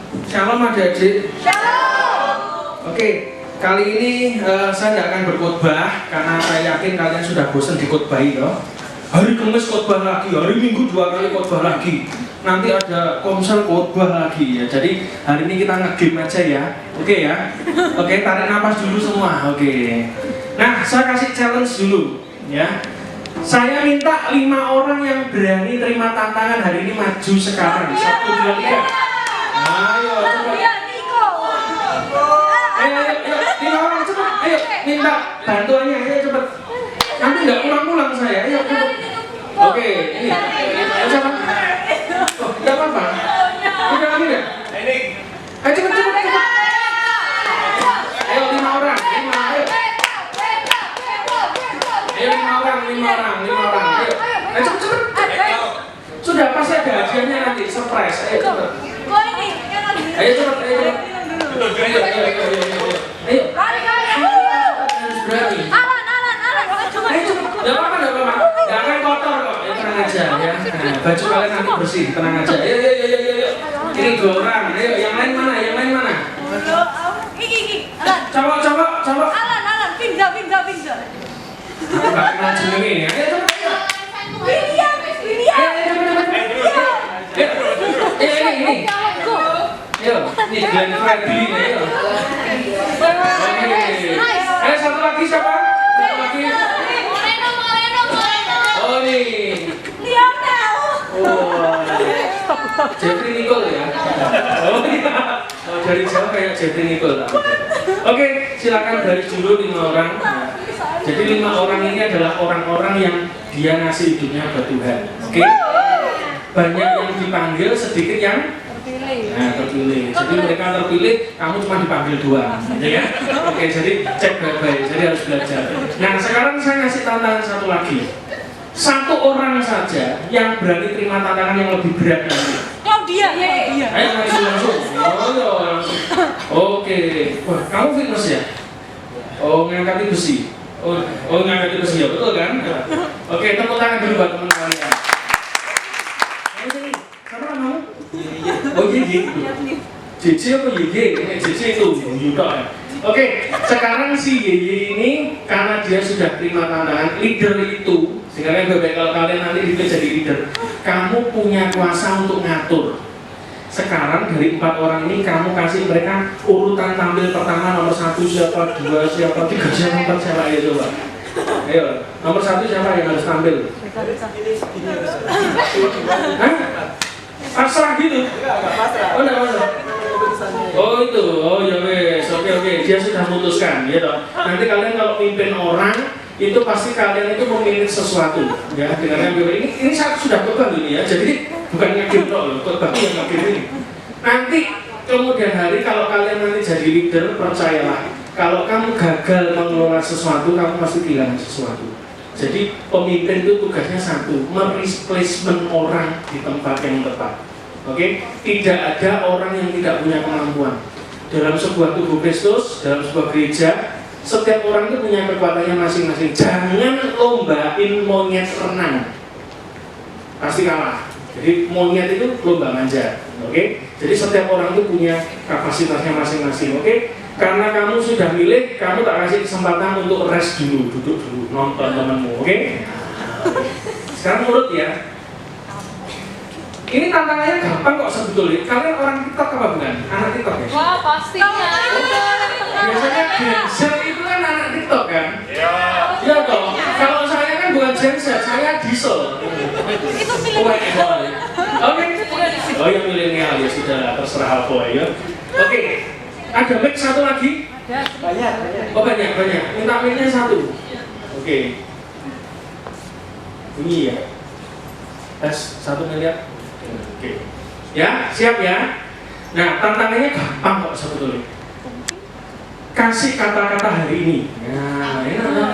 Shalom adik-adik. Shalom. Oke, kali ini saya tidak akan berkhotbah karena saya yakin kalian sudah bosan dikhotbahi toh. Hari Kamis khotbah lagi, hari Minggu 2 kali khotbah lagi. Nanti ada konser khotbah lagi ya. Jadi hari ini kita nge-game aja ya. Oke ya. Oke, tarik nafas dulu semua. Oke. Nah, saya kasih challenge dulu ya. Saya minta 5 orang yang berani terima tantangan hari ini maju sekarang. 1, 2, 3. Ayo, coba. Ayo, 5 orang cepat. Ayo, minta bantuannya. Ayo cepat. Nanti nggak pulang-pulang saya. Ayo cepat. Oke, ini. Ayo siapa? Oh, nggak apa-apa. Udah lagi deh. Ayo cepat. Ayo 5 orang. 5. Ayo. Ayo 5 orang. Ayo. Ayo cepat. Sudah pasti ada hadiahnya nanti. Surprise. Ayo cepat. Ayo cepat. Ayo. Harus berani. Ayo cepat. Gak apa-apa. Gak akan kotor kok. Ya tenang aja ya. Nah, baju kalian nanti bersih. Tenang aja. Ayo. Ini 2 orang. Ayo. Yang lain mana? Coba. Alan, pindah. Aku gak kenal jenenge ya. Ayo cepat. William. Ini. Ayo, ini Glenn Fredly nih. Ayo satu lagi siapa? Satu lagi. Moreno. Oh nih. Lionel. Oh. Jeffrey Nicole ya. Oh iya. Oh, dari jauh kayak Jeffrey Nicole. Oke, silakan garis dulu 5 orang. Nah, jadi 5 orang ini adalah orang-orang yang dia ngasih hidupnya buat Tuhan. Oke. Banyak yang dipanggil, sedikit yang terpilih. Jadi mereka terpilih, kamu cuma dipanggil 2, ya. Oke, jadi cek baik-baik. Jadi harus belajar. Nah, sekarang saya ngasih tantangan satu lagi. 1 orang saja yang berani terima tantangan yang lebih berat nanti. Claudia. Ayo langsung. Langsung. Oke. Wah, kamu fitness ya? Oh, ngangkat besi. Oh, ngangkat besi ya, betul kan? Oke, tepuk tangan dulu buat teman kalian. Siapa namamu? Oh Yeye. JJ apa Yeye? JJ itu Yuda ya. Oke, sekarang si Yeye ini karena dia sudah terima tantangan leader itu, sehingga kalau kalian nanti dipilih jadi leader, kamu punya kuasa untuk ngatur. Sekarang dari 4 orang ini kamu kasih mereka urutan tampil pertama, nomor 1 siapa, 2 siapa, 3 siapa, 4 siapa, ayo coba. Ayo, nomor 1 siapa yang harus tampil? Hah? Pasrah gitu? Oh enggak pasrah? Oh itu, oh ya wes, oke, dia sudah memutuskan ya toh. Nanti kalian kalau mimpin orang, itu pasti kalian itu memilih sesuatu ya, dengan ini saya sudah khotbah ini ya, jadi bukan ngegame loh, khotbah yang ngegame ini. Nanti kemudian hari kalau kalian nanti jadi leader, percayalah, kalau kamu gagal mengelola sesuatu, kamu pasti kehilangan sesuatu. Jadi pemimpin itu tugasnya satu, mereplacement orang di tempat yang tepat. Oke? Tidak ada orang yang tidak punya kemampuan. Dalam sebuah tubuh Kristus, dalam sebuah gereja, setiap orang itu punya kekuatannya masing-masing. Jangan lombain monyet renang, pasti kalah. Jadi monyet itu lomba manja. Oke? Jadi setiap orang itu punya kapasitasnya masing-masing. Oke? Karena kamu sudah milih, kamu tak kasih kesempatan untuk rest dulu, duduk dulu, nonton temanmu, oke? Sekarang menurut ya, ini tantangannya gampang kok sebetulnya. Kalian orang TikTok apa bukan? Anak TikTok ya? Wah, pastinya. Biasanya Genser itu kan anak TikTok kan? Iya toh. Kalau saya kan bukan Genser, saya Diesel. Itu milenial. Oke. Oh yang milenial ya sudah terserah apa ya. Oke. Ada mic 1 lagi? Banyak. Oh banyak. Minta mic-nya 1. Oke. Bunyi ya. Tes 1 miliar. Oke. Ya, siap ya. Nah, tantangannya gampang kok sebetulnya. Kasih kata-kata hari ini. Nah, ini ada.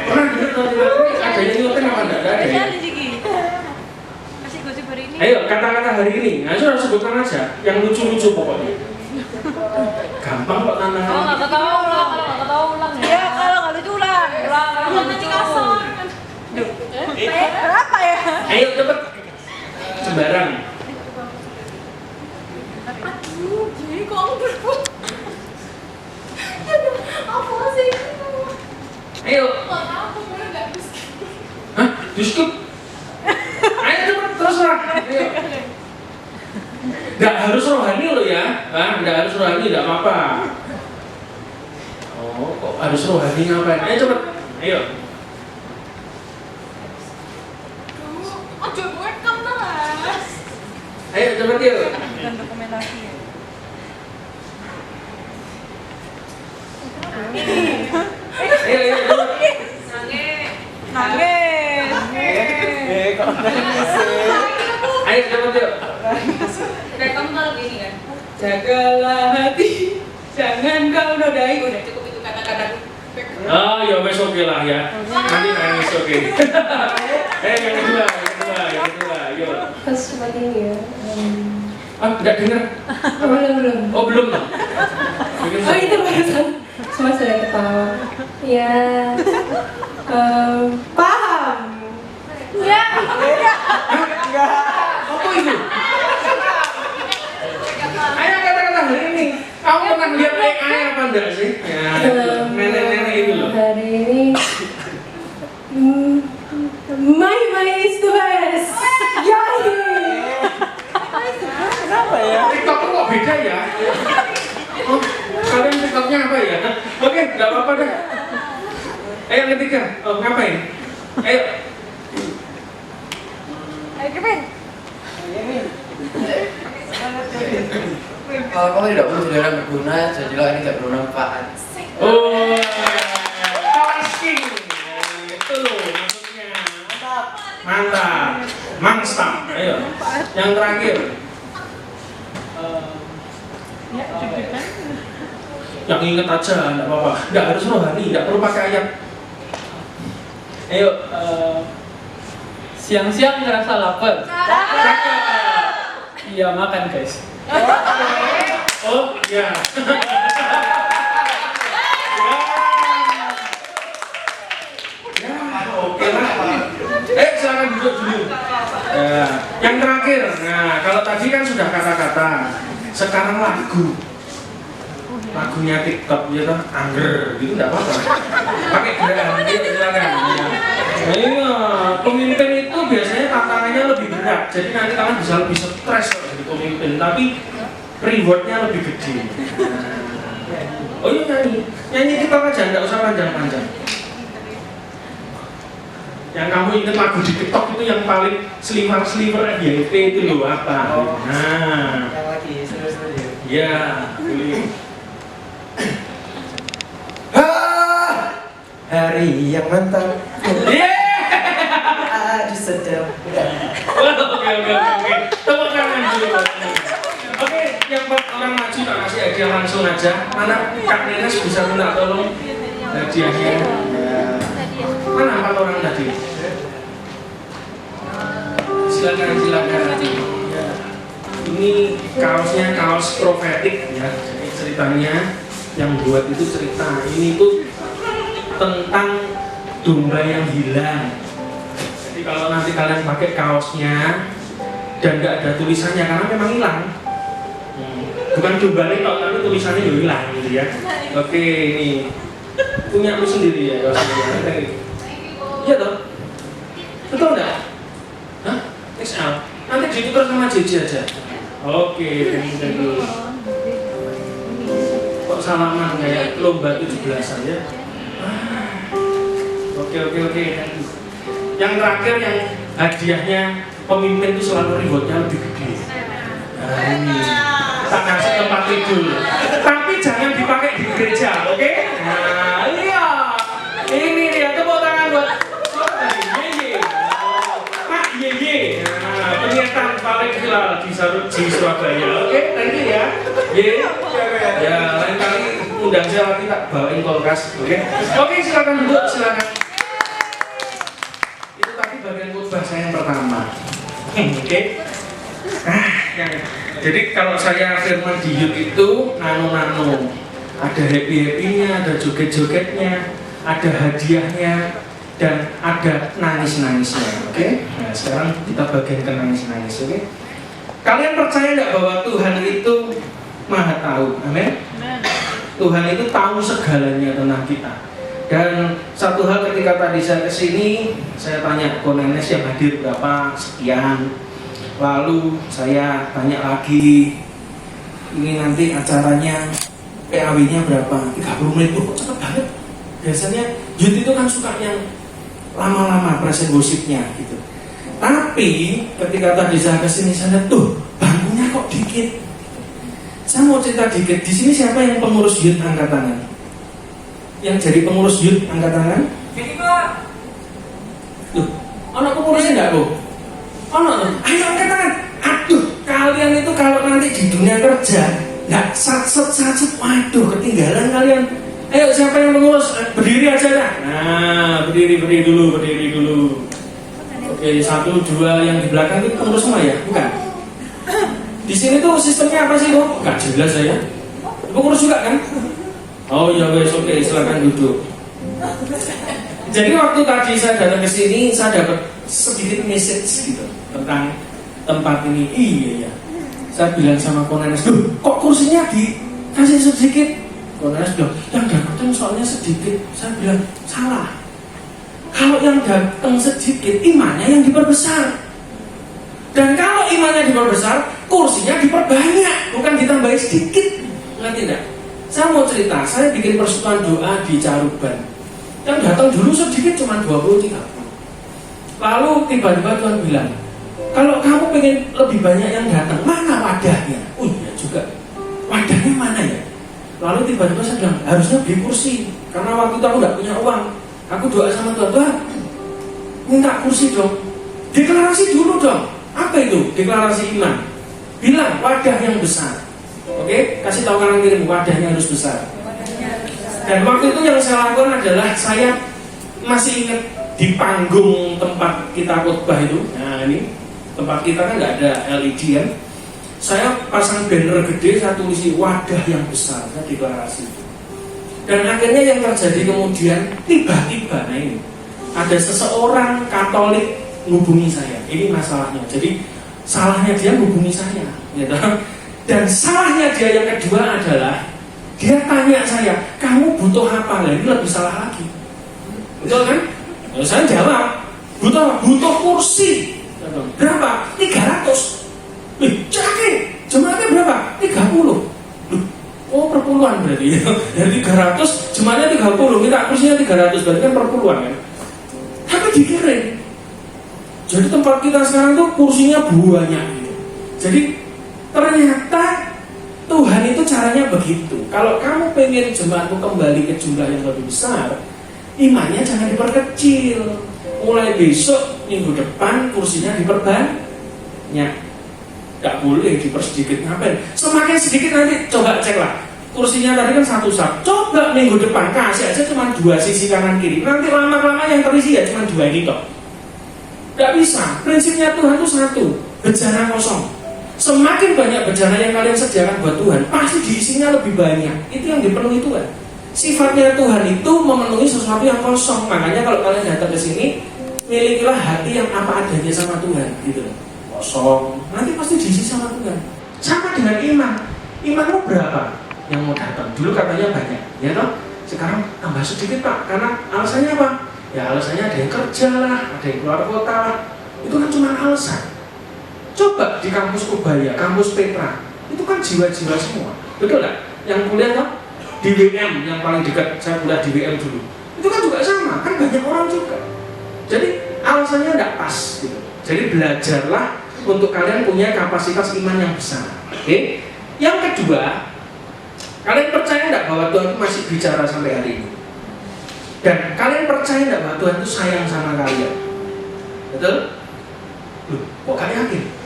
Pernah dengar ada yang nyurutin apa enggak? Ada ya? Kasih gosip hari ini. Ayo, kata-kata hari ini. Nah, sudah sebutkan aja. Yang lucu-lucu pokoknya. Gampang kok tantangan. Kalau nggak ketawa ulang ya. Ya kalau nggak lucu ulang. Nanti kasar. Berapa ya? Ayo cepet. Sembarang. Aduh, jadi kok aku apa sih? Ayo. Kok aku boleh nggak bisa? Hah? Diskup? Ayo cepet terserah. Ayo. Nggak harus rohani loh ya. Nggak harus rohani, nggak apa-apa. Oh, kok harus rohani ngapain? Ayo cepet. Ayo. Ojo gue kan mas. Ayo cepet yuk. Bukan dokumentasi ya. Ayo cepet. Nangis. Kok nangis sih? Ayo cepet yuk. Kayak kamu kalau gini kan. Jagalah hati, jangan kau nodai. Udah cukup itu kata-kataku. Oh ya wes oke lah ya. Nanti nangis oke. Yang kedua. Ayo. Pas seperti ini ya. Nggak dengar? Belum. Oh belum loh. Oh itu barusan. Cuma sudah ketawa. Ya. Paham. Ya. Apa itu? Ayo kata-kata hari ini. Kamu pernah lihat AI apa enggak sih? Ya, nenek-nenek itu loh. Hari ini. My is the best. Yay. Kenapa ya? TikTok kok beda ya? Oh, kalian TikToknya apa ya? Oke, nggak apa-apa deh. Ayo yang ketiga. Oh, ngapain? Ayo. Ayo Kevin. Kalau kamu tidak perlu saudara berguna, jadilah ini tidak bermanfaat. Oh, Kalasking. Itu loh maksudnya. Mantap. Mangstap. Ayo. Yang terakhir. Yang inget aja, enggak apa-apa. Enggak harus rohani, enggak perlu pakai ayat. Ayo. Siang-siang ngerasa lapar. Iya makan guys. Oh, ya. Oke lah. Silakan duduk dulu. Ya. Yang terakhir, nah kalau tadi kan sudah kata-kata, sekarang lagu. Lagunya TikTok ya kan, angger gitu nggak apa-apa. Pakai gerakan, silakan. Ya. Nah, iya, pemimpin itu biasanya tantangannya lebih berat. Jadi nanti kalian bisa lebih stres kalau jadi pemimpin, tapi rewardnya lebih gede. Oh iya nyanyi TikTok aja, nggak usah panjang-panjang. Yang kamu ingat lagu di TikTok itu yang paling sliver FYP itu loh apa? Nah, Yang lagi seru-seru ya. ya, boleh. Hari yang mantap. Yeah! Aduh sedap. Oke. Tepuk tangan dulu. Oke, yang buat orang maju tak kasih hadiah langsung aja. Mana Kak Nenes bisa minta tolong hadiahnya? Mana 4 orang tadi? Silakan. Ini kaosnya kaos profetik ya. Jadi ceritanya yang buat itu cerita. Ini tuh tentang domba yang hilang. Jadi kalau nanti kalian pakai kaosnya dan nggak ada tulisannya karena memang hilang. Bukan dombanya kok, tapi tulisannya juga hilang gitu ya. Oke, ini punya aku sendiri ya kaosnya. Iya toh? Betul nggak? Hah? XL? Nanti ditukar sama JJ aja. Oke, thank you. Kok salaman kayak lomba 17-an ya? Oke. Yang terakhir yang hadiahnya pemimpin itu selalu rewardnya lebih gede. Nah ini tak kasih tempat tidur. Tapi jangan dipakai di gereja, oke? Nah iya. Ini dia, tepuk tangan buat Yeye. Pak Yeye. Nah, penyiaran paling viral di Surabaya. Oke, thank you ya. Ye. Ya, lain kali undang saya lagi tak bawain kulkas, oke? Oke, silakan duduk, silakan. Itu tadi bagian khotbah saya yang pertama. Oke. Jadi kalau saya firman di YouTube itu nano-nano, ada happy-happynya, ada joget-jogetnya, ada hadiahnya, dan ada nangis-nangisnya. Oke? Nah sekarang kita bagian ke nangis-nangis. Oke? Kalian percaya nggak bahwa Tuhan itu Maha tahu? Amin. Tuhan itu tahu segalanya tentang kita. Dan satu hal ketika tadi saya kesini, saya tanya Konenes yang hadir berapa, sekian. Lalu saya tanya lagi, ini nanti acaranya PAW-nya berapa? 30 menit, kok cepet banget. Biasanya Yud itu kan suka yang lama-lama present worship-nya gitu. Tapi ketika tadi saya kesini, saya lihat tuh bangkunya kok dikit. Saya mau cerita dikit. Di sini siapa yang pengurus Yud angkat tangan? Yang jadi pengurus Yud angkat tangan? Jadi kok Loh, anak pengurusnya enggak kok? Anak, ayo angkat tangan. Aduh, kalian itu kalau nanti di dunia kerja nggak satset, waduh ketinggalan kalian. Ayo siapa yang pengurus? Berdiri aja dah. Nah, berdiri dulu. Oke, 1, 2 yang di belakang itu pengurus semua ya? Bukan? Di sini tuh sistemnya apa sih kok? Nggak jelas saya. Pengurus juga kan? Oh ya wes, oke, silakan duduk. Jadi waktu tadi saya datang ke sini, saya dapat sedikit message gitu tentang tempat ini. Iya ya. Saya bilang sama Konenes, "Duh, kok kursinya dikasih sedikit?" Konenes bilang, "Yang datang soalnya sedikit." Saya bilang, "Salah. Kalau yang datang sedikit, imannya yang diperbesar. Dan kalau imannya diperbesar, kursinya diperbanyak, bukan ditambahin sedikit." Ngerti tidak? Saya mau cerita, saya bikin persekutuan doa di Caruban. Yang datang dulu sedikit cuma 20-30. Lalu tiba-tiba Tuhan bilang, kalau kamu pengen lebih banyak yang datang, mana wadahnya? Oh iya juga, wadahnya mana ya? Lalu tiba-tiba saya bilang, harusnya beli kursi. Karena waktu itu aku gak punya uang. Aku doa sama Tuhan, Tuhan minta kursi dong. Deklarasi dulu dong. Apa itu? Deklarasi iman. Bilang wadah yang besar. Oke, kasih tahu kanan kiri, wadahnya harus besar. Dan waktu itu yang saya lakukan adalah saya masih ingat di panggung tempat kita khotbah itu. Nah ini tempat kita kan nggak ada LED kan. Saya pasang banner gede, saya tulisi wadah yang besar, saya deklarasi. Dan akhirnya yang terjadi kemudian tiba-tiba, nah ini ada seseorang Katolik ngubungi saya. Ini masalahnya. Jadi salahnya dia ngubungi saya, gitu. Dan salahnya dia yang kedua adalah dia tanya saya, kamu butuh apa? Nah, ini lebih salah lagi. Betul kan? Nah, saya jawab, butuh kursi. Berapa? 300. Yakin? Jemaatnya berapa? 30. Oh, perpuluhan berarti. Dari 300, jemaatnya 30, minta kursinya 300, berarti kan perpuluhan kan? Tapi dikirim. Jadi tempat kita sekarang tuh kursinya banyak gitu. Jadi ternyata Tuhan itu caranya begitu. Kalau kamu pengen jemaatmu kembali ke jumlah yang lebih besar, imannya jangan diperkecil. Mulai besok, minggu depan kursinya diperbanyak. Gak boleh dipersedikit. Ngapain? Semakin sedikit nanti coba ceklah. Kursinya tadi kan 1 sak. Coba minggu depan kasih aja cuma 2 sisi kanan kiri. Nanti lama-lama yang terisi ya cuma 2 ini toh. Gak bisa. Prinsipnya Tuhan itu satu, bejana kosong. Semakin banyak bejana yang kalian sediakan buat Tuhan, pasti diisinya lebih banyak. Itu yang dipenuhi Tuhan. Sifatnya Tuhan itu memenuhi sesuatu yang kosong. Makanya kalau kalian datang ke sini, milikilah hati yang apa adanya sama Tuhan, gitu. Kosong, nanti pasti diisi sama Tuhan. Sama dengan iman. Imanmu berapa yang mau datang? Dulu katanya banyak, ya toh? Sekarang tambah sedikit Pak, karena alasannya apa? Ya alasannya ada yang kerja lah, ada yang keluar kota lah. Itu kan cuma alasan. Coba di kampus Ubaya, kampus Petra, itu kan jiwa-jiwa semua, betul nggak? Yang kuliah kan di WM yang paling dekat, saya kuliah di WM dulu. Itu kan juga sama, kan banyak orang juga. Jadi alasannya nggak pas, gitu. Jadi belajarlah untuk kalian punya kapasitas iman yang besar. Oke? Yang kedua, kalian percaya nggak bahwa Tuhan itu masih bicara sampai hari ini? Dan kalian percaya nggak bahwa Tuhan itu sayang sama kalian? Betul? Loh, kok gak yakin?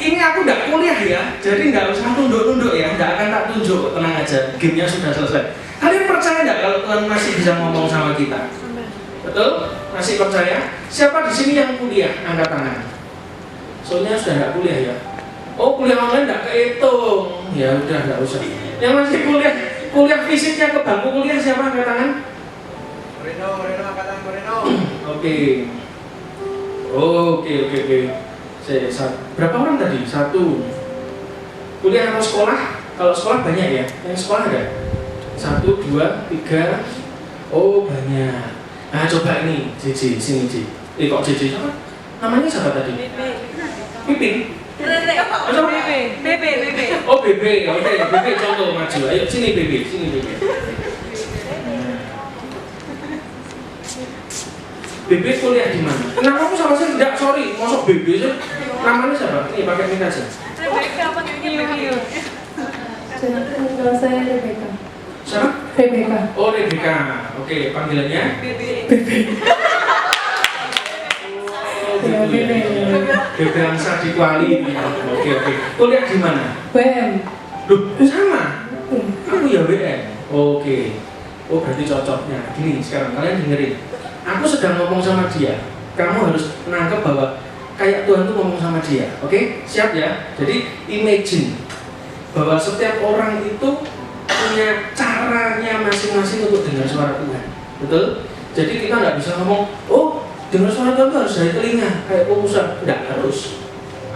Ini aku nggak kuliah ya, jadi nggak usah tunduk-tunduk ya, nggak akan tak tunjuk, tenang aja, gamenya sudah selesai. Kalian percaya nggak kalau Tuhan masih bisa ngomong sama kita? Betul? Masih percaya? Siapa di sini yang kuliah? Angkat tangan. Soalnya sudah nggak kuliah ya. Oh, kuliah online nggak kehitung. Ya udah nggak usah. Yang masih kuliah fisiknya ke bangku kuliah siapa? Angkat tangan. Moreno, angkat tangan Moreno. Oke. Berapa orang tadi? 1. Kuliah atau sekolah? Kalau sekolah banyak ya. Yang sekolah ada? 1, 2, 3. Oh banyak. Nah coba ini JJ, sini JJ. Kok JJ siapa? Namanya siapa tadi? Pipin. BB. Oh BB, oke. BB contoh maju. Ayo sini BB, sini BB. BB kuliah di mana? Nama aku sama sih tidak, sorry. Masuk BB sih. Namanya siapa? Ini pakai mic aja. Rebecca apa Miu? Kalau saya Rebecca. Siapa? Rebecca. Oh Rebecca. Oke, panggilannya? BB. Oh gitu ya. BB Angsa di Kuali. Oke. Kuliah di mana? WM. Loh, sama? Aku ya WM. Oke. Oh berarti cocoknya. Gini sekarang kalian dengerin. Aku sedang ngomong sama dia. Kamu harus menangkap bahwa kayak Tuhan tuh ngomong sama dia. Oke? Siap ya? Jadi imagine bahwa setiap orang itu punya caranya masing-masing untuk dengar suara Tuhan. Betul? Jadi kita nggak bisa ngomong, oh dengar suara Tuhan itu harus dari telinga kayak pengusaha. Nggak harus.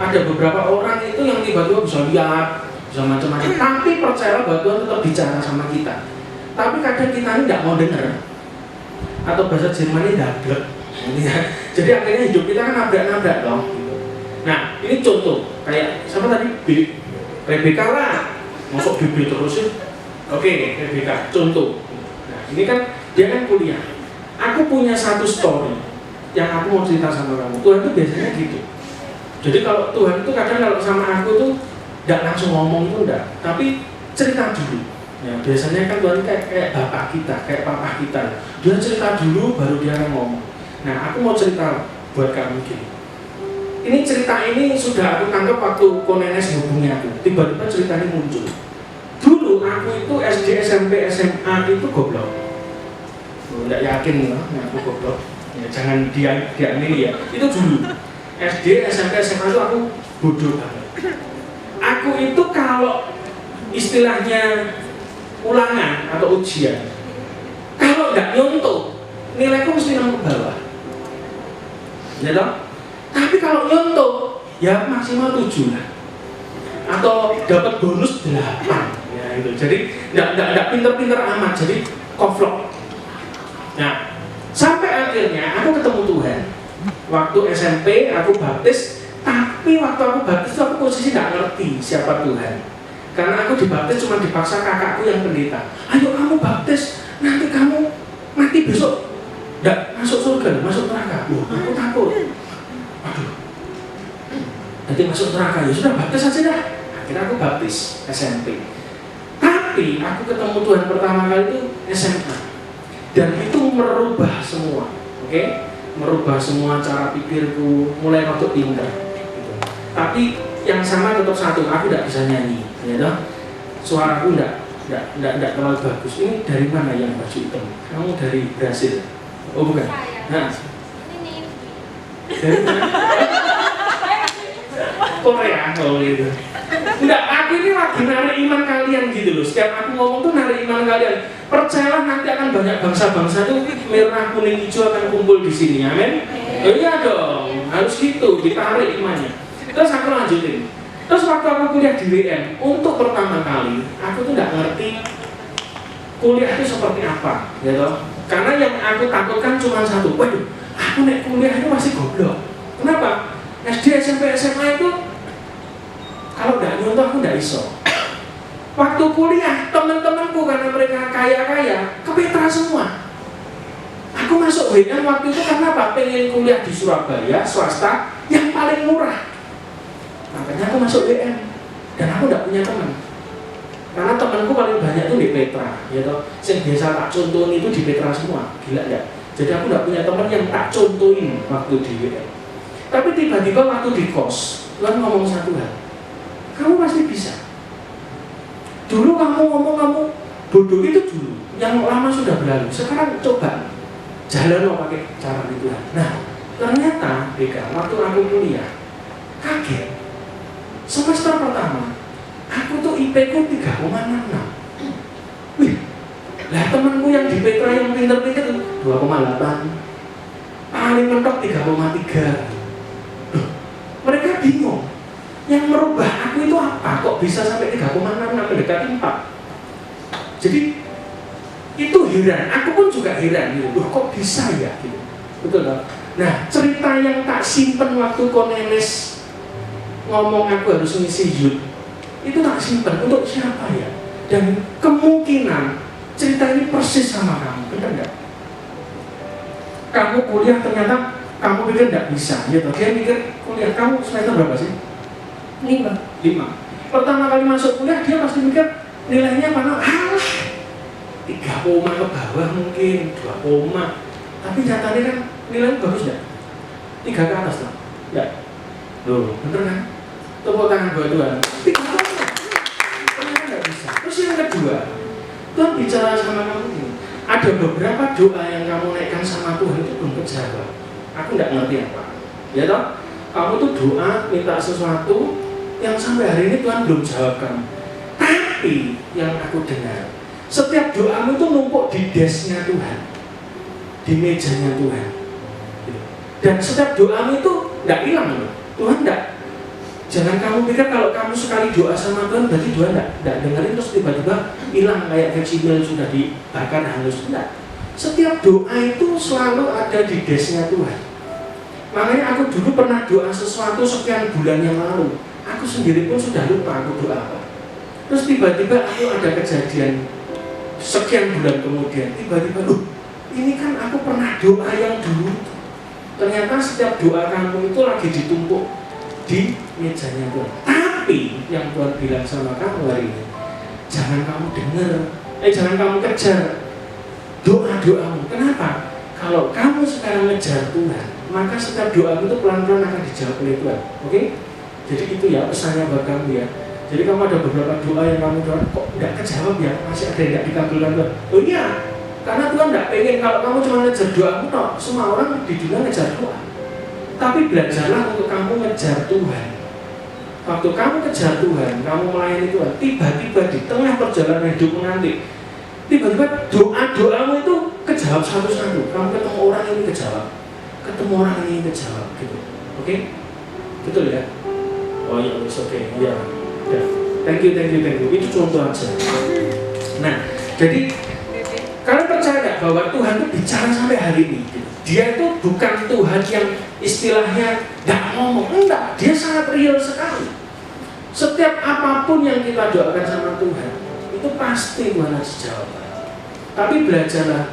Ada beberapa orang itu yang tiba-tiba bisa lihat, bisa macam-macam. Tapi percaya bahwa Tuhan tetap bicara sama kita. Tapi kadang kita ini nggak mau dengar. Atau bahasa Jermannya dablek. Jadi akhirnya hidup kita kan nabrak-nabrak dong. Nah ini contoh kayak siapa tadi? Rebecca lah. Masuk BB terus ya. Oke, Rebecca, contoh. Nah ini kan dia kan kuliah. Aku punya satu story yang aku mau cerita sama kamu. Tuhan itu biasanya gitu. Jadi kalau Tuhan itu kadang kalau sama aku tuh nggak langsung ngomong itu enggak, tapi cerita dulu. Ya, biasanya kan Tuhan kayak bapak kita, kayak papa kita. Dia cerita dulu baru dia ngomong. Nah, aku mau cerita buat kamu gini. Ini cerita ini sudah aku tangkap waktu Konenes hubungi aku. Tiba-tiba cerita ini muncul. Dulu aku itu SD, SMP, SMA itu goblok. Nggak yakin loh, aku goblok. Ya, jangan dia ini ya. Itu dulu. SD, SMP, SMA itu aku bodoh banget. Aku itu kalau istilahnya ulangan atau ujian, kalau nggak nyontoh, nilaiku mesti nang ke bawah. Ya toh? Tapi kalau nyontoh, ya maksimal 7 lah. Atau dapat bonus 8. Ya itu. Jadi nggak pinter-pinter amat. Jadi koflok. Nah, sampai akhirnya aku ketemu Tuhan. Waktu SMP aku baptis, tapi waktu aku baptis itu aku posisi nggak ngerti siapa Tuhan. Karena aku dibaptis cuma dipaksa kakakku yang pendeta. Ayo kamu baptis, nanti kamu mati besok nggak masuk surga, masuk neraka. Aku takut. Aduh, nanti masuk neraka ya sudah baptis aja dah. Akhirnya aku baptis SMP. Tapi aku ketemu Tuhan pertama kali itu SMA, dan itu merubah semua. Oke? Merubah semua cara pikirku, mulai waktu pintar. Gitu. Tapi yang sama tetap satu, aku tidak bisa nyanyi, ya toh? Suaraku tidak terlalu bagus. Ini dari mana yang baju hitam? Kamu dari Brasil? Oh bukan? Nah, dari mana? Korea, oh gitu. Enggak, aku ini lagi narik iman kalian gitu loh. Setiap aku ngomong tuh narik iman kalian. Percayalah nanti akan banyak bangsa-bangsa tuh merah, kuning, hijau akan kumpul di sini, amin? Oh, iya dong, harus gitu, ditarik imannya. Terus aku lanjutin. Terus waktu aku kuliah di WM, untuk pertama kali, aku tuh nggak ngerti kuliah itu seperti apa, gitu. Karena yang aku takutkan cuma satu, waduh, aku naik kuliah itu masih goblok. Kenapa? SD, SMP, SMA itu kalau nggak nyontoh aku nggak iso. Waktu kuliah, teman-temanku karena mereka kaya-kaya, ke Petra semua. Aku masuk WM waktu itu karena apa? Pengen kuliah di Surabaya, swasta, yang paling murah. Makanya aku masuk WM, dan aku nggak punya teman. Karena temanku paling banyak itu di Petra, gitu. Yang biasa tak contohin itu di Petra semua, gila nggak? Jadi aku nggak punya teman yang tak contohin waktu di WM. Tapi tiba-tiba waktu di kos, Tuhan ngomong satu hal, kamu pasti bisa. Dulu kamu ngomong kamu bodoh itu dulu, yang lama sudah berlalu. Sekarang coba jalan pakai cara itu. Nah, ternyata Beka, waktu aku kuliah, kaget. Semester pertama, aku tuh IP ku 3,66. Wih, lah temanku yang di Petra yang pinter-pinter 2,8. Paling mentok 3,3. Mereka mereka bingung. Yang merubah aku itu apa? Kok bisa sampai 3,6 mendekati 4? Jadi itu heran, aku pun juga heran gitu. Loh, kok bisa ya gitu. Betul kan? Nah, cerita yang tak simpen waktu Cornelis ngomong aku harus ngisi youth, itu tak simpen untuk siapa ya? Dan kemungkinan cerita ini persis sama kamu, benar nggak? Kamu kuliah ternyata kamu pikir nggak bisa, gitu. Dia mikir kuliah kamu semester berapa sih? 5. Pertama kali masuk kuliah dia pasti mikir nilainya mana? 3 koma ke bawah mungkin, 2 koma. Tapi nyatanya kan nilainya bagus nggak? 3 ke atas lah, nggak? Loh, bener kan? Tepuk tangan buat Tuhan. 3 koma, ternyata nggak bisa. Terus yang kedua, Tuhan bicara sama kamu ini. Ada beberapa doa yang kamu naikkan sama Tuhan itu belum kejawab. Aku nggak ngerti apa. Ya toh? Kamu tuh doa minta sesuatu yang sampai hari ini Tuhan belum jawabkan. Tapi yang aku dengar, setiap doamu itu numpuk di desnya Tuhan, di mejanya Tuhan. Dan setiap doamu itu nggak hilang loh. Tuhan nggak. Jangan kamu pikir kalau kamu sekali doa sama Tuhan berarti Tuhan nggak dengerin terus tiba-tiba hilang kayak fleksibel sudah dibakar hangus. Enggak. Setiap doa itu selalu ada di desnya Tuhan. Makanya aku dulu pernah doa sesuatu sekian bulan yang lalu. Aku sendiri pun sudah lupa aku doa apa. Terus tiba-tiba aku ada kejadian sekian bulan kemudian. Tiba-tiba, loh, ini kan aku pernah doa yang dulu. Ternyata setiap doa kamu itu lagi ditumpuk di mejanya Tuhan. Tapi yang Tuhan bilang sama kamu hari ini, jangan kamu dengar, jangan kamu kejar doa-doamu. Kenapa? Kalau kamu sekarang ngejar Tuhan, maka setiap doa itu pelan-pelan akan dijawab oleh Tuhan. Oke? Jadi itu ya pesannya buat kamu ya. Jadi kamu ada beberapa doa yang kamu doa kok nggak kejawab ya, masih ada yang nggak dikabulkan Tuhan. Oh iya, karena Tuhan nggak pengen kalau kamu cuma ngejar doamu, no. Semua orang di dunia ngejar doa. Tapi belajarlah untuk kamu ngejar Tuhan. Waktu kamu kejar Tuhan, kamu melayani Tuhan, tiba-tiba di tengah perjalanan hidupmu nanti, tiba-tiba doa-doamu itu kejawab satu-satu. Kamu ketemu orang ini kejawab, ketemu orang ini kejawab, gitu. Oke? Betul ya? Oh iya, oke, ya. Ya. Thank you. Itu contoh aja. Nah, jadi kalian percaya nggak bahwa Tuhan itu bicara sampai hari ini? Dia itu bukan Tuhan yang istilahnya nggak ngomong, enggak. Dia sangat real sekali. Setiap apapun yang kita doakan sama Tuhan, itu pasti Tuhan harus jawab. Tapi belajarlah,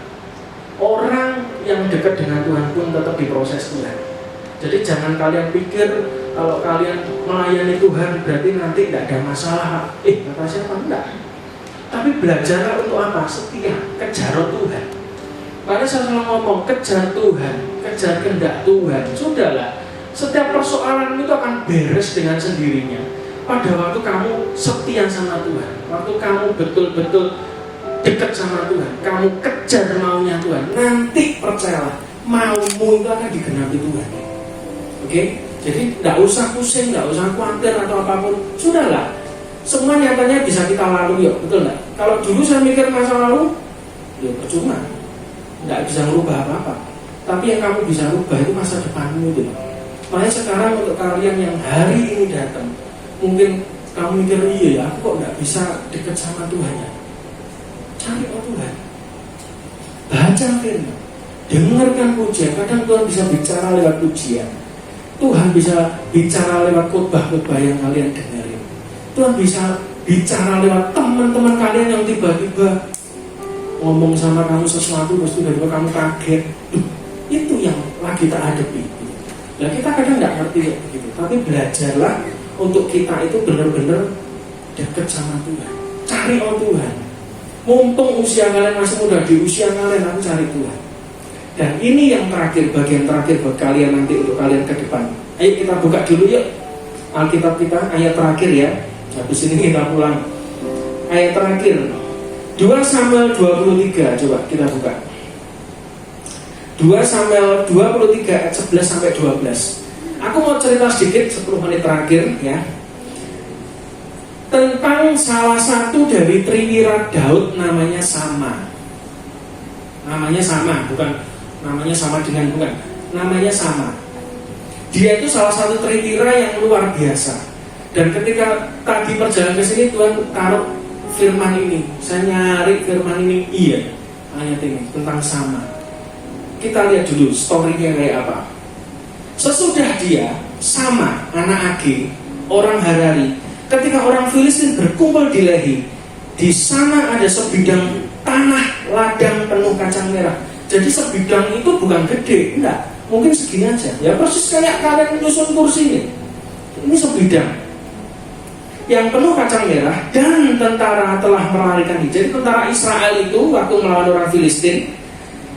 orang yang dekat dengan Tuhan pun tetap diproses Tuhan. Jadi jangan kalian pikir kalau kalian melayani Tuhan berarti nanti tidak ada masalah. Kata siapa? Enggak. Tapi belajarlah untuk apa? Setia, kejar Tuhan. Karena saya selalu ngomong, kejar Tuhan, kejar kehendak Tuhan. Sudahlah, setiap persoalan itu akan beres dengan sendirinya pada waktu kamu setia sama Tuhan. Waktu kamu betul-betul dekat sama Tuhan, kamu kejar maunya Tuhan, nanti percayalah, maumu itu akan digenapi Tuhan. Oke? Jadi tidak usah pusing, tidak usah khawatir atau apapun. Sudahlah, semua nyatanya bisa kita lalui, betul nggak? Kalau dulu saya mikir masa lalu, ya percuma, nggak bisa merubah apa-apa. Tapi yang kamu bisa rubah itu masa depanmu itu. Makanya sekarang untuk kalian yang hari ini datang, mungkin kamu mikir, iya ya, aku kok nggak bisa dekat sama Tuhan ya? Cari Tuhan, baca firman, dengarkan pujian. Kadang Tuhan bisa bicara lewat pujian. Tuhan bisa bicara lewat khotbah-khotbah yang kalian dengarin. Tuhan bisa bicara lewat teman-teman kalian yang tiba-tiba ngomong sama kamu sesuatu, terus tiba-tiba kamu kaget. Itu yang lagi tak hadapi. Nah kita kadang nggak ngerti kayak begitu. Tapi belajarlah untuk kita itu benar-benar dekat sama Tuhan. Cari Tuhan. Mumpung usia kalian masih muda, di usia kalian aku cari Tuhan. Dan ini yang terakhir, bagian terakhir buat kalian nanti untuk kalian ke depan. Ayo kita buka dulu yuk Alkitab kita, ayat terakhir ya. Habis ini kita pulang. Ayat terakhir 2 Samuel 23, coba kita buka 2 Samuel 23 ayat 11 sampai 12. Aku mau cerita sedikit 10 menit terakhir ya, tentang salah satu dari triwira Daud namanya Sama. Namanya sama, bukan namanya sama dengan, bukan. Namanya Sama. Dia itu salah satu tritira yang luar biasa. Dan ketika tadi perjalanan ke sini Tuhan taruh firman ini, saya nyari firman ini, iya ayat ini tentang sama. Kita lihat dulu story-nya kayak apa. Sesudah dia sama anak Age, orang Harari, ketika orang Filistin berkumpul di Lehi, di sana ada sebidang tanah ladang penuh kacang merah. Jadi sebidang itu bukan gede, enggak, mungkin segini aja. Ya persis kayak kalian nyusun kursi ini. Ini sebidang yang penuh kacang merah, dan tentara telah melarikan diri. Jadi tentara Israel itu waktu melawan orang Filistin,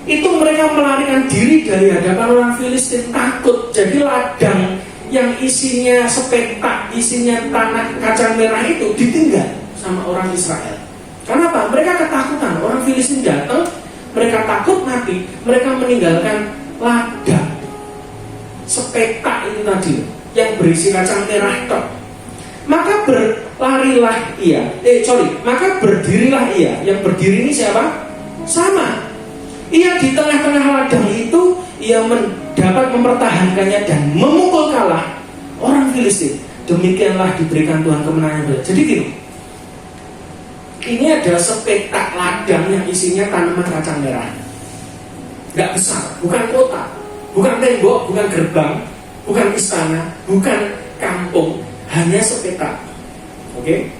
itu mereka melarikan diri dari hadapan orang Filistin, takut. Jadi ladang yang isinya sepetak, isinya tanah kacang merah itu ditinggal sama orang Israel. Kenapa? Mereka ketakutan. Orang Filistin datang, mereka takut mati, mereka meninggalkan ladang sepetak itu tadi yang berisi kacang merah tok. Maka maka berdirilah ia. Yang berdiri ini siapa? Sama. Ia di tengah-tengah ladang itu, ia dapat mempertahankannya dan memukul kalah orang Filistin. Demikianlah diberikan Tuhan kemenangan. Jadi gini, ini adalah sepetak ladang yang isinya tanaman kacang merah. Gak besar, bukan kota, bukan tembok, bukan gerbang, bukan istana, bukan kampung, hanya sepetak. Oke?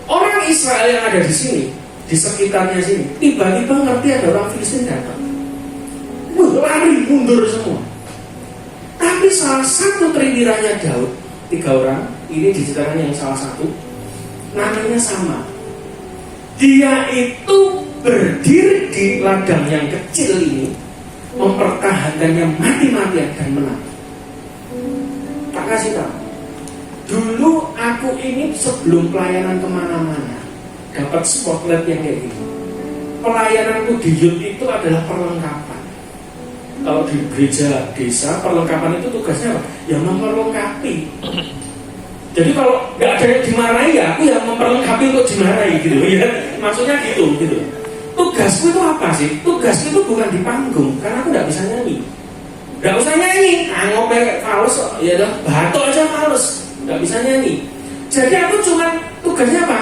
Orang Israel yang ada di sini, di sekitarnya sini, tiba-tiba ngerti ada orang Filistin datang. Lari mundur semua. Tapi salah satu trindiranya Daud, 3 orang, ini diceritakan yang salah satu, namanya Sama. Dia itu berdiri di ladang yang kecil ini, mempertahankannya mati-matian dan menang. Tak kasih tahu. Dulu aku ini sebelum pelayanan kemana-mana dapat spotlight yang kayak gini. Pelayananku di youth itu adalah perlengkapan. Kalau di gereja desa, perlengkapan itu tugasnya apa? Ya memperlengkapi. Jadi kalau nggak ada yang dimarahi, ya aku yang memperlengkapi untuk dimarahi gitu ya. Maksudnya gitu. Tugasku itu apa sih? Tugasku itu bukan di panggung, karena aku nggak bisa nyanyi. Nggak usah nyanyi, ngomong fals, ya dah batuk aja fals. Nggak bisa nyanyi. Jadi aku cuma tugasnya apa?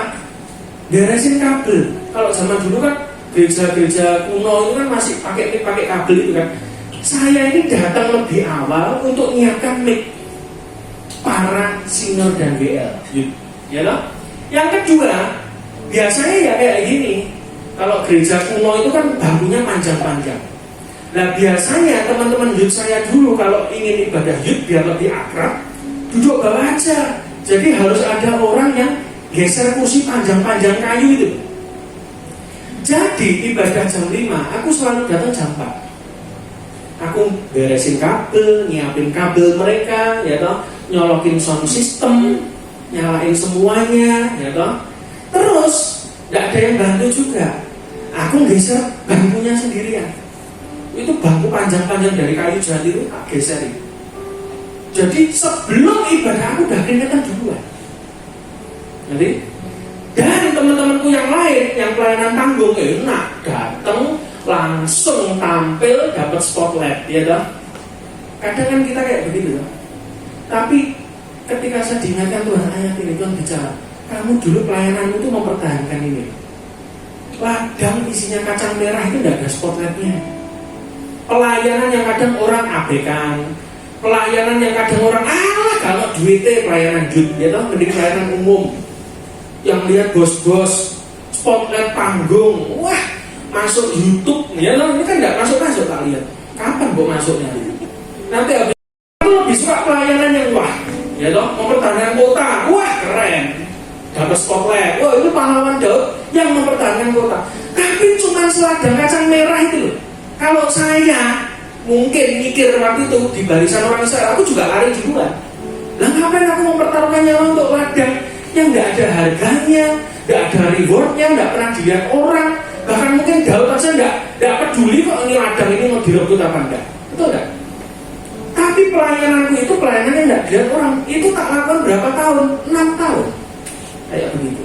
Beresin kabel. Kalau zaman dulu kan gereja-gereja kuno itu kan masih pakai kabel itu kan. Saya ini datang lebih awal untuk nyiapkan mic para senior dan BL. Ya loh. Yang kedua, biasanya ya kayak gini. Kalau gereja kuno itu kan bangkunya panjang-panjang. Nah biasanya teman-teman youth saya dulu kalau ingin ibadah youth biar lebih akrab, duduk bawah aja. Jadi harus ada orang yang geser kursi panjang-panjang kayu itu. Jadi ibadah jam 5, aku selalu datang jam 4. Aku beresin kabel, nyiapin kabel mereka, ya toh, nyolokin sound system, nyalain semuanya, ya toh. Terus nggak ada yang bantu juga. Aku geser bangkunya sendirian. Itu bangku panjang-panjang dari kayu jati itu tak geserin. Jadi sebelum ibadah aku udah keringetan duluan. Jadi dan teman-temanku yang lain yang pelayanan tanggung enak datang langsung tampil dapat spotlight, ya toh. Kadang kan kita kayak begitu toh. Tapi ketika saya diingatkan Tuhan ayat ini, Tuhan bicara, kamu dulu pelayananmu itu mempertahankan ini. Ladang isinya kacang merah itu tidak ada spotlightnya. Pelayanan yang kadang orang abekan, pelayanan yang kadang orang kalau duitnya pelayanan duit, ya toh, mending pelayanan umum. Yang lihat bos-bos spotlight panggung, wah masuk YouTube, ya toh, ini kan nggak masuk tak lihat. Kapan kok masuknya? Nanti habis itu lebih suka pelayanan yang wah, ya toh, mempertahankan kota, wah keren, dapat spotlight, wah itu pahlawan Daud yang mempertahankan kota. Tapi cuma seladang kacang merah itu loh. Kalau saya mungkin mikir waktu itu di barisan orang Israel, aku juga lari duluan. Lah ngapain aku mempertaruhkan nyawa untuk ladang yang nggak ada harganya, nggak ada rewardnya, nggak pernah dilihat orang. Bahkan mungkin Daud aja nggak peduli kok ini ladang ini mau direbut apa enggak, betul nggak? Tapi pelayananku itu pelayanan yang nggak dilihat orang. Itu tak lakukan berapa tahun? 6 tahun, kayak begitu.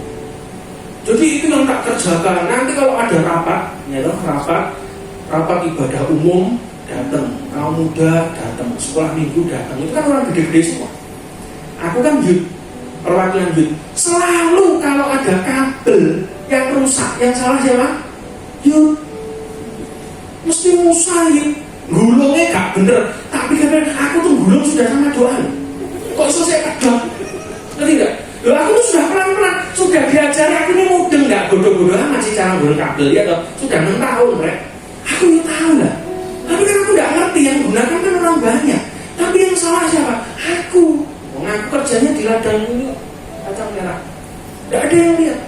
Jadi itu yang tak kerjakan. Nanti kalau ada rapat, ya toh, rapat ibadah umum datang. kaum muda datang, sekolah minggu datang, itu kan orang gede-gede semua. Aku kan youth, perwakilan youth. Selalu kalau ada kabel yang rusak, yang salah siapa? Youth. Mesti musahin, gulungnya gak bener. Tapi karena aku tuh gulung sudah sama doa. Kok iso saya kedok? Ngerti gak? Loh aku tuh sudah pelan-pelan, sudah diajari, aku ini mudeng gak bodoh-bodoh amat sih cara gulung kabel ya toh. Sudah 6 tahun, rek. Aku ini tahu lah. Tapi kan aku gak ngerti, yang gunakan kan orang banyak. Tapi yang salah siapa? Aku. Aku kerjanya di ladang ini kacang merah. Gak ada yang lihat.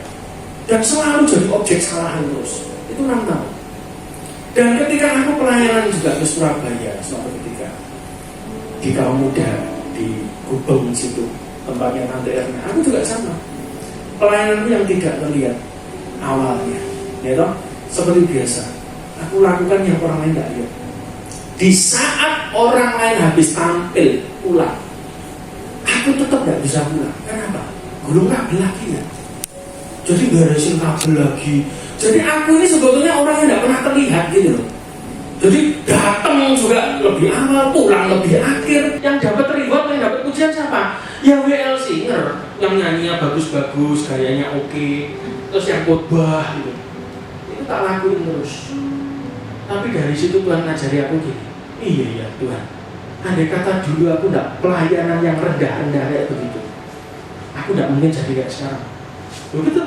Dan selalu jadi objek salahan terus. Itu 6 tahun. Dan ketika aku pelayanan juga ke Surabaya suatu ketika di kaum muda di Gubeng situ tempatnya Tante Erna, aku juga sama. Pelayananku yang tidak terlihat awalnya, ya toh, seperti biasa. Aku lakukan yang orang lain tidak lihat. Di saat orang lain habis tampil pulang, aku tetap tidak bisa pulang. Kenapa? Gulung kabel lagi ya. Jadi beresin kabel lagi. Jadi aku ini sebetulnya orang yang tidak pernah terlihat gitu loh. Jadi datang juga lebih awal, pulang lebih akhir. Yang dapat reward, yang dapat pujian siapa? Ya WL Singer, yang nyanyinya bagus-bagus, gayanya oke, terus yang khotbah gitu. Itu tak lakuin terus. Tapi dari situ Tuhan ngajari aku gini. Iya ya Tuhan. Andai kata dulu aku tidak pelayanan yang rendah-rendah kayak begitu, aku tidak mungkin jadi kayak sekarang. Begitu.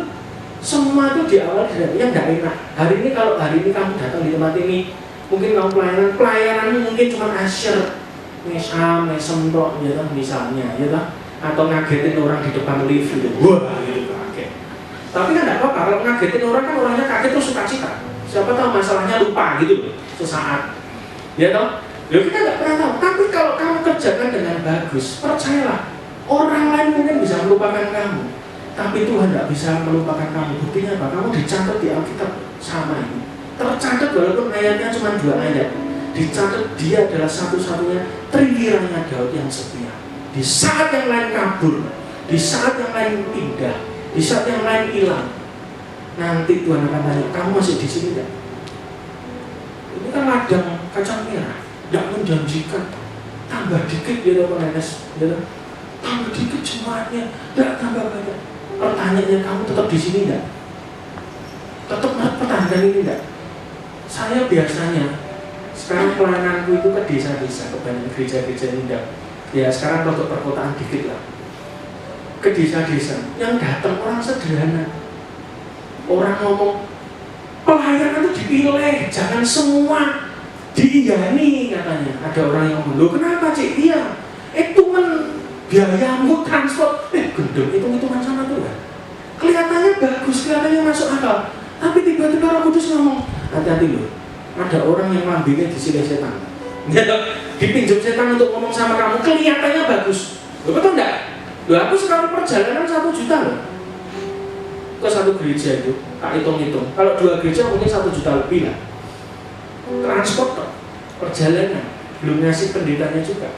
Semua itu di awal yang tidak enak. Hari ini kalau hari ini kamu datang di tempat ini, mungkin kamu pelayananmu mungkin cuma asyir, mesem tok, ya toh, misalnya, ya toh, atau ngagetin orang di depan lift gitu, wah gitu kaget. Tapi kan tidak apa-apa, kalau ngagetin orang kan orangnya kaget terus sukacita. Siapa tahu masalahnya lupa gitu loh, sesaat, ya toh. Ya kita nggak pernah tahu. Tapi kalau kamu kerjakan dengan bagus, percayalah, orang lain mungkin bisa melupakan kamu. Tapi Tuhan tidak bisa melupakan kamu. Buktinya apa? Kamu dicatat di Alkitab sama ini. Tercatat walaupun ayatnya cuma 2 ayat. Dicatat dia adalah satu-satunya triwiranya Daud yang setia. Di saat yang lain kabur, di saat yang lain pindah, di saat yang lain hilang, nanti Tuhan akan tanya, kamu masih di sini tidak? Ini kan ladang kacang merah, tidak menjanjikan. Tambah dikit ya Pak Nenes, ya tambah dikit jemaatnya, tidak tambah banyak. Pertanyaannya, kamu tetap di sini enggak? Tetap pertahankan ini enggak? Saya biasanya sekarang pelayananku itu ke desa-desa, ke banyak gereja-gereja indah. Ya sekarang untuk perkotaan dikit lah. Ke desa-desa yang datang orang sederhana. Orang ngomong pelayanan itu dipilih, jangan semua diiyani katanya. Ada orang yang ngomong, loh kenapa cik? Iya, itu men biayamu transport, gendong hitung-hitungan sama Tuhan. Kelihatannya bagus, kelihatannya masuk akal. Tapi tiba-tiba Roh Kudus ngomong, hati-hati loh, ada orang yang lambingnya disilih setan. Dipinjam setan untuk ngomong sama kamu, kelihatannya bagus. Loh betul enggak? Loh aku sekali perjalanan 1 juta loh. Ke 1 gereja itu, tak hitung-hitung. Kalau 2 gereja mungkin 1 juta lebih lah. Transport, perjalanan, belum ngasih pendetanya juga.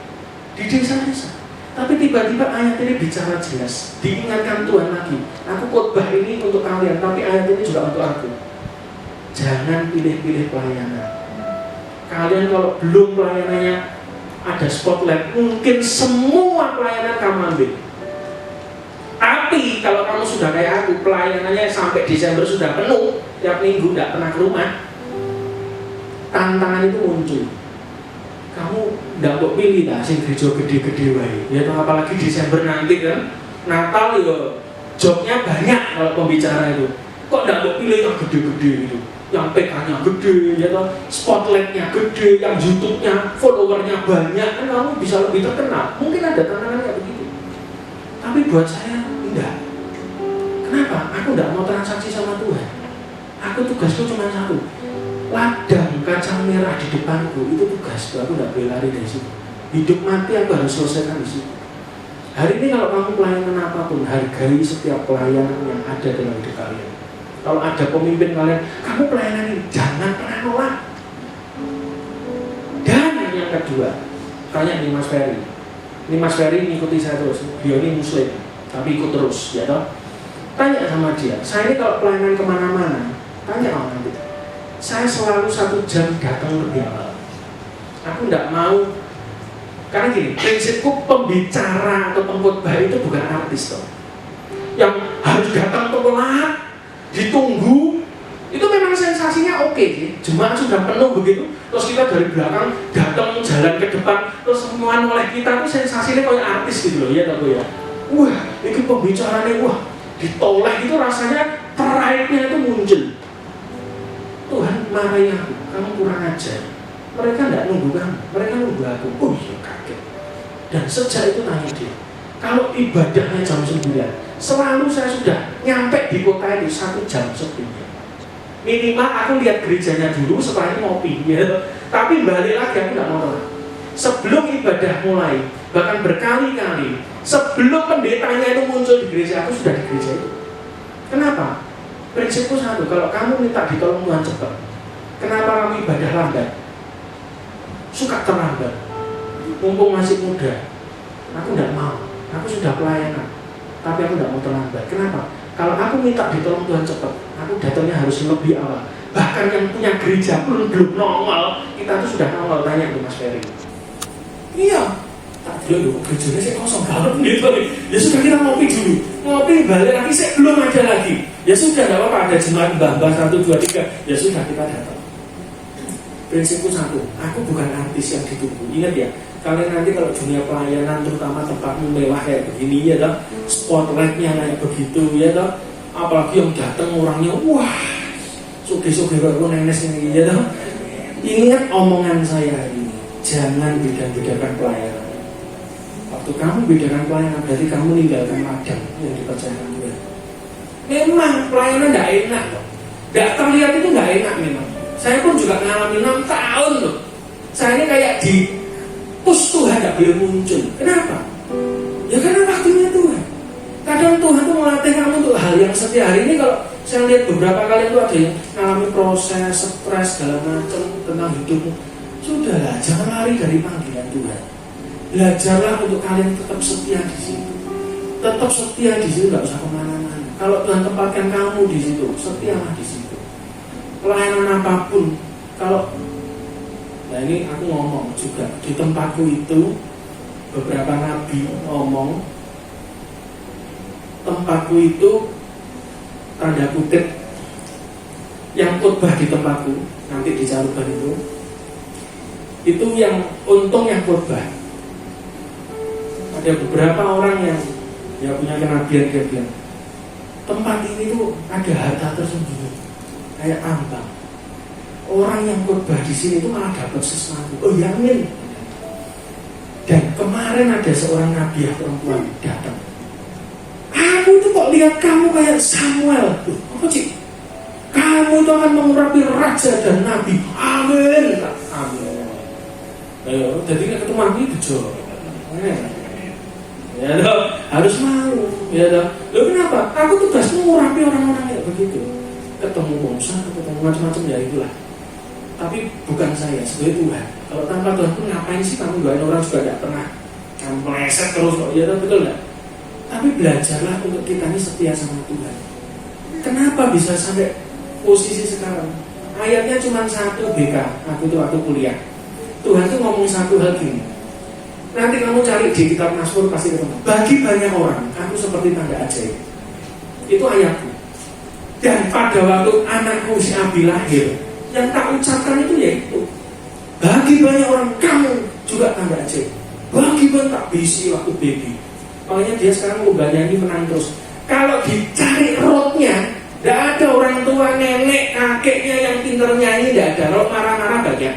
Di desa-desa. Tapi tiba-tiba ayat ini bicara jelas, diingatkan Tuhan lagi. Aku khotbah ini untuk kalian, tapi ayat ini juga untuk aku. Jangan pilih-pilih pelayanan. Kalian kalau belum pelayanannya ada spotlight, mungkin semua pelayanan kamu ambil. Tapi kalau kamu sudah kayak aku, pelayanannya sampai Desember sudah penuh, tiap minggu tidak pernah ke rumah, tantangan itu muncul. Kamu tidak mau pilih lah, sing gereja gede-gede wae. Ya apalagi Desember nanti kan, Natal ya jobnya banyak kalau pembicara itu. Kok tidak mau pilih yang gede-gede gitu, yang PK-nya gede, ya toh, spotlightnya gede, yang YouTube-nya, followernya banyak, kan kamu bisa lebih terkenal. Mungkin ada tantangan kayak begitu. Tapi buat saya enggak. Kenapa? Aku tidak mau transaksi sama Tuhan. Aku tugasku cuma satu. Ladang kacang merah di depanku itu tugasku, aku tidak boleh lari dari situ. Hidup mati aku harus selesaikan di situ. Hari ini kalau kamu pelayanan apapun, hargai setiap pelayanan yang ada dalam hidup kalian. Kalau ada pemimpin kalian, kamu pelayanan ini jangan pernah nolak. Dan yang kedua, tanya nih Mas Ferry. Ini Mas Ferry ngikuti saya terus. Dia ini Muslim, tapi ikut terus, ya toh. Tanya sama dia. Saya ini kalau pelayanan kemana-mana, tanya orang nanti. Saya selalu 1 jam datang lebih awal. Aku tidak mau. Karena gini, prinsipku pembicara atau pengkhotbah itu bukan artis toh. Yang harus datang telat, ditunggu, itu memang sensasinya oke sih. Jemaat sudah penuh begitu, terus kita dari belakang datang jalan ke depan, terus semuanya oleh kita itu sensasinya kayak artis gitu loh, ya tahu ya. Wah, ini pembicaranya wah, ditoleh itu rasanya pride-nya itu muncul. Tuhan marahi aku, kamu kurang ajar. Mereka tidak nunggu kamu, mereka nunggu aku. Oh iya, kaget. Dan sejak itu tanya dia, kalau ibadahnya jam 9, selalu saya sudah nyampe di kota itu 1 jam sebelumnya. Minimal aku lihat gerejanya dulu, setelah itu ngopi ya. Tapi balik lagi aku tidak mau. Sebelum ibadah mulai, bahkan berkali-kali sebelum pendetanya itu muncul di gereja, aku sudah di gereja itu. Kenapa? Prinsipku satu, kalau kamu minta ditolong Tuhan cepat, kenapa kamu ibadah lambat? Suka terlambat, mumpung masih muda. Aku tidak mau, aku sudah pelayanan, tapi aku tidak mau terlambat. Kenapa? Kalau aku minta ditolong Tuhan cepat, aku datangnya harus lebih awal. Bahkan yang punya gereja pun belum nongol, kita tuh sudah nongol. Tanya ke Mas Ferry. Iya, tak dulu gerejanya saya kosong banget gitu. Ya sudah, kita ngopi dulu, ngopi balik lagi, saya belum ada lagi. Ya sudah, tidak apa-apa, ada jemaat mbah-mbah 1, 2, 3. Ya sudah, kita datang. Prinsipku satu, aku bukan artis yang ditunggu. Ingat ya, kalian nanti kalau dunia pelayanan, terutama tempatmu mewah kayak begini ya toh, spotlightnya kayak begitu ya toh, apalagi yang datang orangnya wah, suge-suge kayak nenes ini ya toh. Ingat omongan saya hari ini, jangan beda-bedakan pelayanan. Waktu kamu bedakan pelayanan, berarti kamu meninggalkan ladang yang dipercayakan Tuhan. Memang pelayanan tidak enak kok, tidak terlihat itu tidak enak memang. Saya pun juga mengalami 6 tahun loh. Saya ini kayak di push Tuhan tidak boleh muncul. Kenapa? Ya karena waktunya Tuhan. Kadang Tuhan tuh melatih kamu untuk hal yang setiap hari ini. Kalau saya lihat beberapa kali itu ada yang mengalami proses, stres, segala macam tentang hidupmu. Sudahlah, jangan lari dari panggilan Tuhan. Belajarlah untuk kalian tetap setia di situ. Tetap setia di situ, nggak usah kemana-mana. Kalau Tuhan tempatkan kamu di situ, setialah di situ. Pelayanan apapun, kalau nah ini aku ngomong juga di tempatku itu, beberapa nabi ngomong tempatku itu tanda kutip yang khotbah di tempatku nanti di Caruban itu yang untung yang khotbah. Ada beberapa orang yang ya punya kenabian, dia bilang tempat ini tuh ada harta tersembunyi kayak ambang. Orang yang khotbah di sini itu malah dapat sesuatu. Oh ya, amin. Dan kemarin ada seorang nabi perempuan datang. Aku tuh kok lihat kamu kayak Samuel. Tuh, apa sih? Kamu tuh akan mengurapi raja dan nabi. Amin. Amin. Ayo, jadi ketemu nabi itu ya dong, harus mau. Ya dong. Loh kenapa? Aku tugas mengurapi orang-orang kayak begitu. Ketemu bangsa, ketemu macam-macam ya itulah. Tapi bukan saya, sebagai Tuhan. Kalau tanpa Tuhan pun ngapain sih kamu doain orang juga tidak pernah kamu meleset terus kok, ya betul nggak? Tapi belajarlah untuk kita ini setia sama Tuhan. Kenapa bisa sampai posisi sekarang? Ayatnya cuma 1 BK, aku tuh waktu kuliah. Tuhan tuh ngomong satu hal gini. Nanti kamu cari di kitab Mazmur pasti ketemu. Bagi banyak orang, aku seperti tanda ajaib. Itu ayatku. Dan pada waktu anakku si Abi lahir, yang tak ucapkan itu yaitu bagi banyak orang kamu juga tanda ajaib. Bagi banyak tak bisi waktu baby. Makanya dia sekarang mau nyanyi menang terus. Kalau dicari rootnya, tidak ada orang tua, nenek, kakeknya yang pintar nyanyi, tidak ada. Root marah-marah banyak.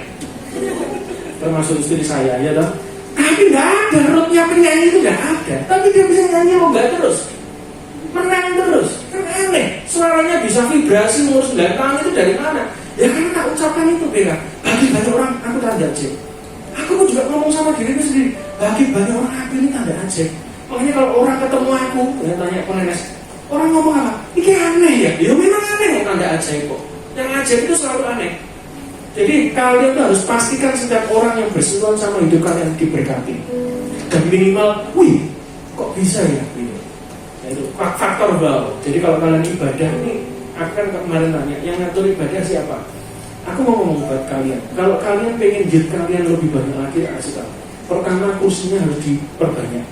Termasuk istri saya, ya toh. Tapi tidak ada rootnya penyanyi itu tidak ada. Tapi dia bisa nyanyi enggak terus. Menang terus, kan aneh. Suaranya bisa vibrasi umur 9 tahun itu dari mana? Ya karena tak ucapkan itu beda. Bagi banyak orang aku tanda ajaib. Aku pun juga ngomong sama diriku sendiri. Bagi banyak orang aku ini tanda ajaib. Makanya kalau orang ketemu aku, ya tanya ke nenek, orang ngomong apa? Ini aneh ya? Ya memang aneh tanda ajaib kok. Yang ajaib itu selalu aneh. Jadi kalian tuh harus pastikan setiap orang yang bersentuhan sama hidup kalian diberkati. Dan minimal, wih, kok bisa ya? Itu faktor wow. Jadi kalau kalian ibadah ini, aku kan kemarin tanya, yang ngatur ibadah siapa? Aku mau ngomong buat kalian, kalau kalian pengen duit kalian lebih banyak lagi, kasih tahu. Pertama, kursinya harus diperbanyak.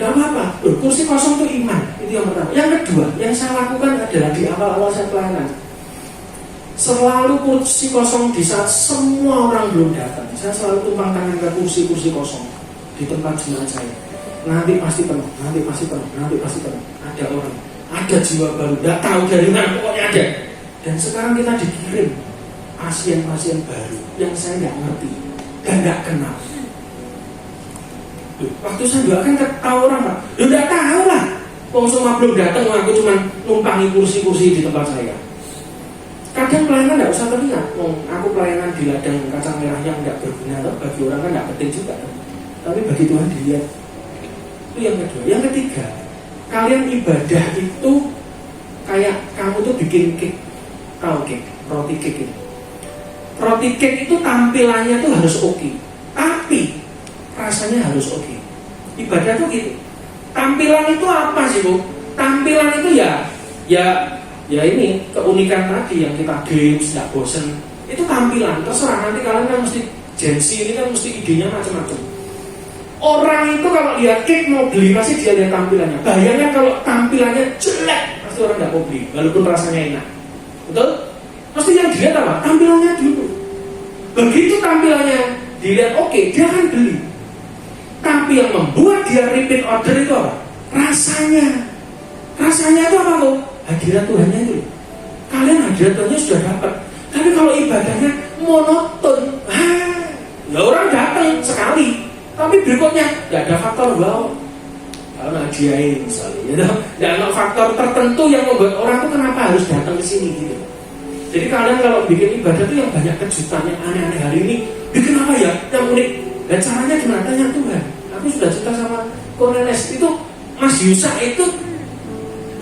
Gak apa-apa, kursi kosong itu iman, itu yang pertama. Yang kedua, yang saya lakukan adalah di awal-awal saya pelayanan, selalu kursi kosong di saat semua orang belum datang. Saya selalu tumpang tangan ke kursi-kursi kosong di tempat jemaat saya. Nanti pasti penuh, nanti pasti penuh, nanti pasti penuh. Ada orang, ada jiwa baru, gak tahu dari mana, pokoknya ada. Dan sekarang kita dikirim pasien-pasien baru yang saya nggak ngerti dan nggak kenal. Waktu saya doakan tahu orang Pak, ya nggak tahu lah. Semua belum datang, aku cuma numpangi kursi-kursi di tempat saya. Kadang pelayanan nggak usah terlihat. Aku pelayanan di ladang kacang merah yang nggak berguna, bagi orang kan nggak penting juga. Tapi bagi Tuhan dilihat. Itu yang kedua. Yang ketiga, kalian ibadah itu kayak kamu tuh bikin cake. Tahu cake, roti cake itu. Roti cake itu tampilannya tuh harus oke, tapi rasanya harus oke. Ibadah tuh gitu. Tampilan itu apa sih Bu? Tampilan itu ya ini keunikan tadi yang kita games, nggak bosen. Itu tampilan, terserah nanti kalian kan mesti Gen Z ini kan mesti idenya macam-macam. Orang itu kalau lihat cake mau beli pasti dia lihat tampilannya. Bayangnya kalau tampilannya jelek pasti orang nggak mau beli, walaupun rasanya enak. Betul? Pasti yang dilihat apa? Tampilannya dulu. Begitu tampilannya dilihat oke, dia akan beli. Tapi yang membuat dia repeat order itu apa? Rasanya. Rasanya itu apa loh? Hadirat Tuhannya itu. Kalian hadirat Tuhannya sudah dapat. Tapi kalau ibadahnya monoton, ya orang datang sekali. Tapi berikutnya nggak ada faktor wow. Kalau hadiahin misalnya, ya nggak ada faktor tertentu yang membuat orang tuh kenapa harus datang ke sini gitu. Jadi kalian kalau bikin ibadah tuh yang banyak kejutan, yang aneh-aneh hari ini, bikin apa ya? Yang unik. Dan caranya gimana? Tanya Tuhan. Aku sudah cerita sama Cornelis itu, Mas Yusa itu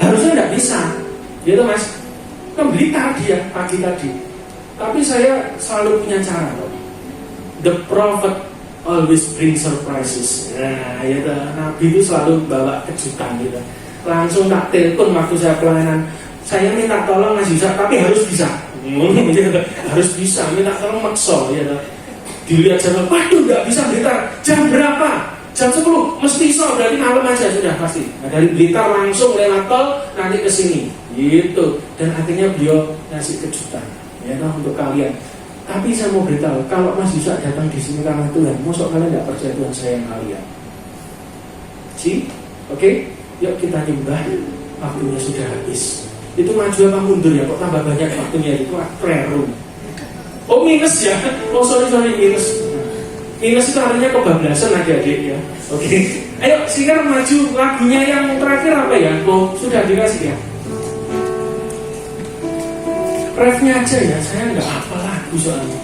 harusnya nggak bisa, gitu Mas. Kembali tadi ya pagi tadi. Tapi saya selalu punya cara loh. The prophet always bring surprises. Nah, ya Nabi itu selalu bawa kejutan gitu. Langsung tak telepon waktu saya pelayanan. Saya minta tolong Mas Yusa, tapi harus bisa. Harus bisa, minta tolong makso ya. Dilihat jam, waduh nggak bisa Blitar. Jam berapa? Jam 10, mesti so, berarti malam aja sudah pasti. Nah, dari Blitar langsung lewat tol nanti ke sini, gitu. Dan akhirnya beliau ngasih kejutan, ya untuk kalian. Tapi saya mau beritahu, kalau Mas Yusa datang di sini karena Tuhan, mosok kalian nggak percaya Tuhan sayang kalian? Oke? Yuk kita nyembah. Waktunya sudah habis. Itu maju apa mundur ya? Kok tambah banyak waktunya itu? Prayer room. Oh minus ya? Oh sorry minus. Minus itu artinya kebablasan adik-adik ya. Oke. Ayo sekarang maju lagunya yang terakhir apa ya? Oh sudah dikasih ya. Refnya aja ya. Saya nggak hafal lagu soalnya.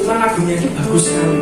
Cuma lagunya itu bagus sekali.